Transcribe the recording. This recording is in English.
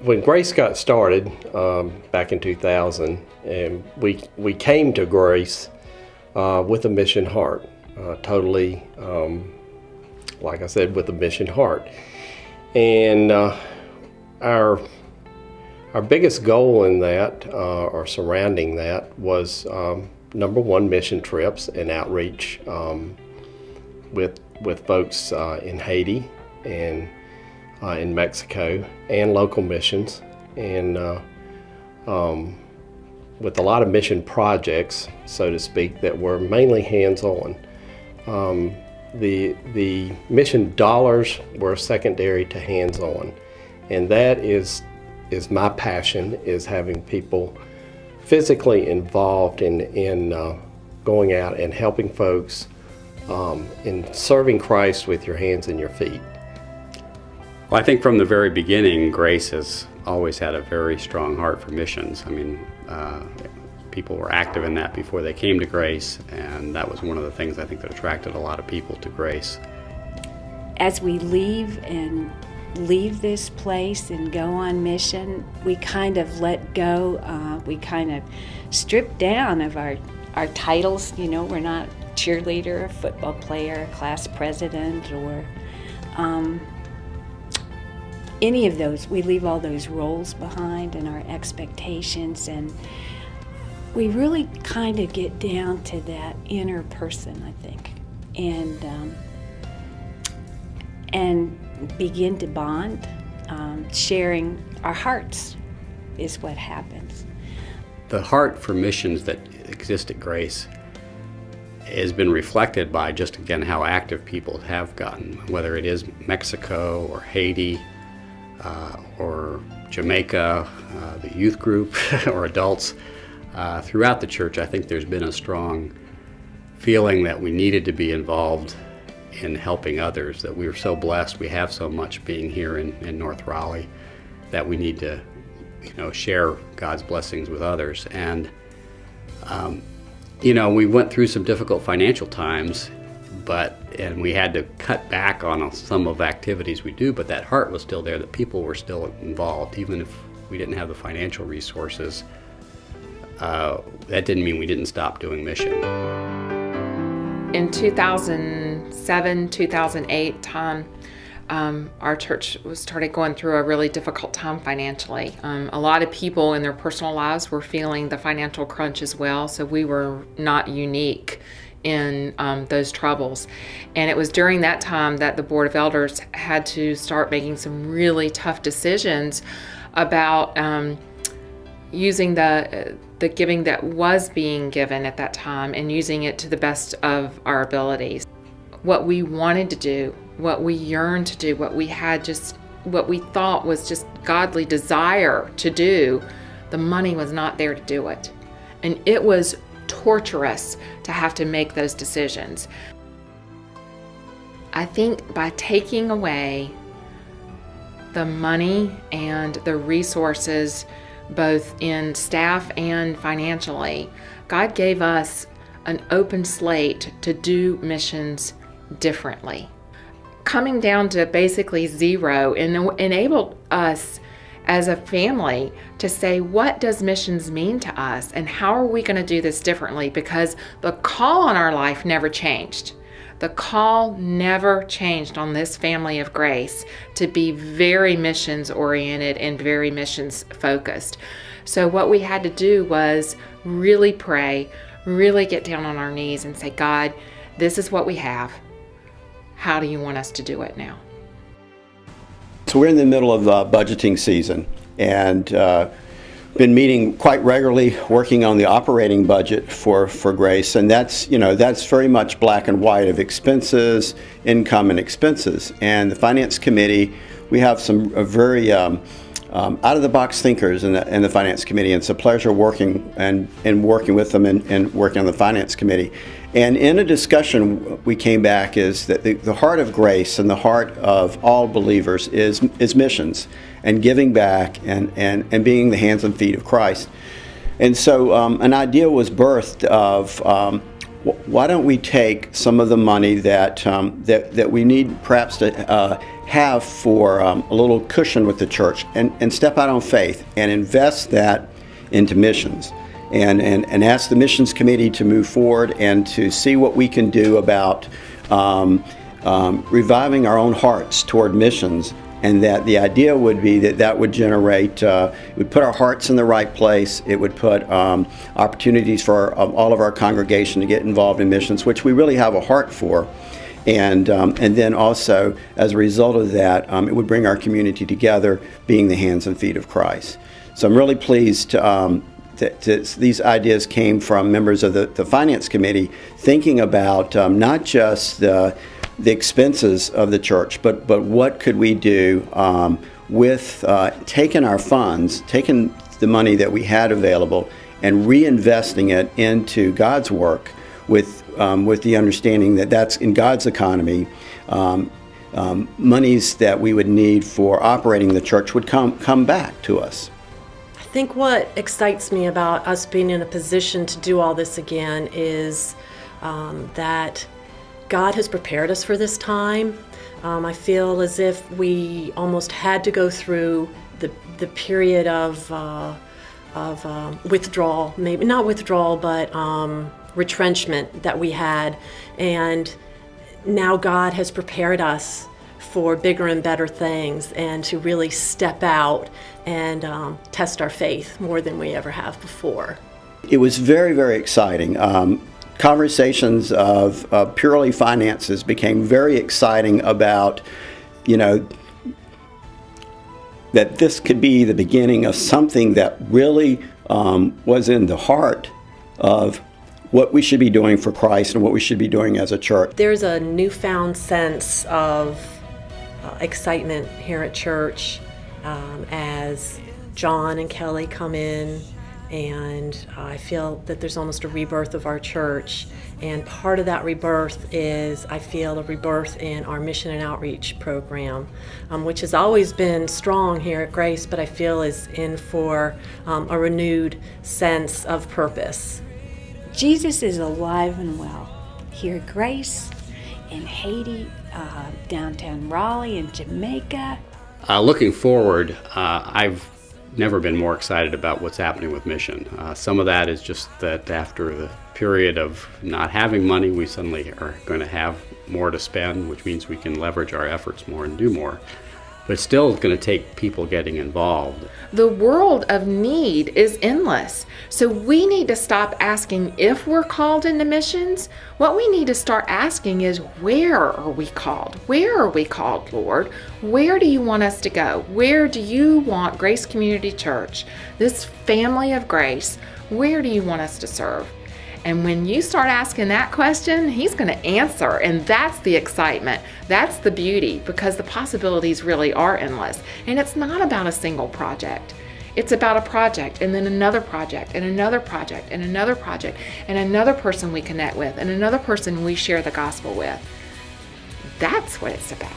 when Grace got started back in 2000, and we came to Grace with a mission heart, totally, like I said, with a mission heart. And our biggest goal in that, or surrounding that, was number one, mission trips and outreach with folks in Haiti and in Mexico, and local missions, and with a lot of mission projects, so to speak, that were mainly hands-on. The mission dollars were secondary to hands-on, and that is my passion, is having people physically involved in going out and helping folks in serving Christ with your hands and your feet. Well, I think from the very beginning, Grace has always had a very strong heart for missions. I mean, people were active in that before they came to Grace, and that was one of the things I think that attracted a lot of people to Grace. As we leave this place and go on mission, we kind of let go, we kind of strip down of our titles. You know, we're not a cheerleader, a football player, a class president, or any of those. We leave all those roles behind and our expectations, and we really kind of get down to that inner person, I think, and begin to bond. Sharing our hearts is what happens. The heart for missions that exist at Grace has been reflected by just, again, how active people have gotten, whether it is Mexico or Haiti, or Jamaica, the youth group, or adults. Throughout the church, I think there's been a strong feeling that we needed to be involved in helping others, that we were so blessed, we have so much being here in North Raleigh, that we need to, share God's blessings with others. And, we went through some difficult financial times, and we had to cut back on some of the activities we do, but that heart was still there, that people were still involved. Even if we didn't have the financial resources, that didn't mean we didn't stop doing mission. In 2007, 2008 time, our church started going through a really difficult time financially. A lot of people in their personal lives were feeling the financial crunch as well, so we were not unique in those troubles. And it was during that time that the Board of Elders had to start making some really tough decisions about using the giving that was being given at that time and using it to the best of our abilities. What we wanted to do, what we yearned to do, what we thought was just godly desire to do, the money was not there to do it. And it was torturous to have to make those decisions. I think by taking away the money and the resources, both in staff and financially, God gave us an open slate to do missions differently. Coming down to basically zero enabled us as a family to say, what does missions mean to us, and how are we going to do this differently? Because the call on our life never changed. The call never changed on this family of Grace to be very missions oriented and very missions focused. So what we had to do was really pray, really get down on our knees and say, God, this is what we have. How do you want us to do it now? So we're in the middle of budgeting season, and been meeting quite regularly, working on the operating budget for Grace, and that's very much black and white of expenses, income, and expenses. And the Finance Committee, we have some very out-of-the-box thinkers in the Finance Committee, and it's a pleasure working with them and working on the Finance Committee. And in a discussion we came back is that the heart of Grace and the heart of all believers is missions and giving back and being the hands and feet of Christ. And so an idea was birthed of why don't we take some of the money that we need perhaps to have for a little cushion with the church and step out on faith and invest that into missions and ask the missions committee to move forward and to see what we can do about reviving our own hearts toward missions. And that the idea would be that would generate, it would put our hearts in the right place. It would put opportunities for all of our congregation to get involved in missions, which we really have a heart for. And then also, as a result of that, it would bring our community together, being the hands and feet of Christ. So I'm really pleased that these ideas came from members of the Finance Committee, thinking about not just the expenses of the church, but what could we do with taking our funds, taking the money that we had available, and reinvesting it into God's work with the understanding that that's in God's economy. Monies that we would need for operating the church would come back to us. I think what excites me about us being in a position to do all this again is that God has prepared us for this time. I feel as if we almost had to go through the period of withdrawal, maybe not withdrawal, but retrenchment that we had. And now God has prepared us for bigger and better things and to really step out and test our faith more than we ever have before. It was very, very exciting. Conversations of purely finances became very exciting about, that this could be the beginning of something that really was in the heart of what we should be doing for Christ and what we should be doing as a church. There's a newfound sense of excitement here at church as John and Kelly come in. And I feel that there's almost a rebirth of our church. And part of that rebirth is, I feel, a rebirth in our mission and outreach program, which has always been strong here at Grace, but I feel is in for a renewed sense of purpose. Jesus is alive and well here at Grace, in Haiti, downtown Raleigh, in Jamaica. Looking forward, I've never been more excited about what's happening with mission. Some of that is just that after the period of not having money, we suddenly are going to have more to spend, which means we can leverage our efforts more and do more. But it's still going to take people getting involved. The world of need is endless. So we need to stop asking if we're called into missions. What we need to start asking is, where are we called? Where are we called, Lord? Where do you want us to go? Where do you want Grace Community Church, this family of grace, where do you want us to serve? And when you start asking that question, he's going to answer. And that's the excitement. That's the beauty, because the possibilities really are endless. And it's not about a single project. It's about a project, and then another project, and another project, and another project, and another person we connect with, and another person we share the gospel with. That's what it's about.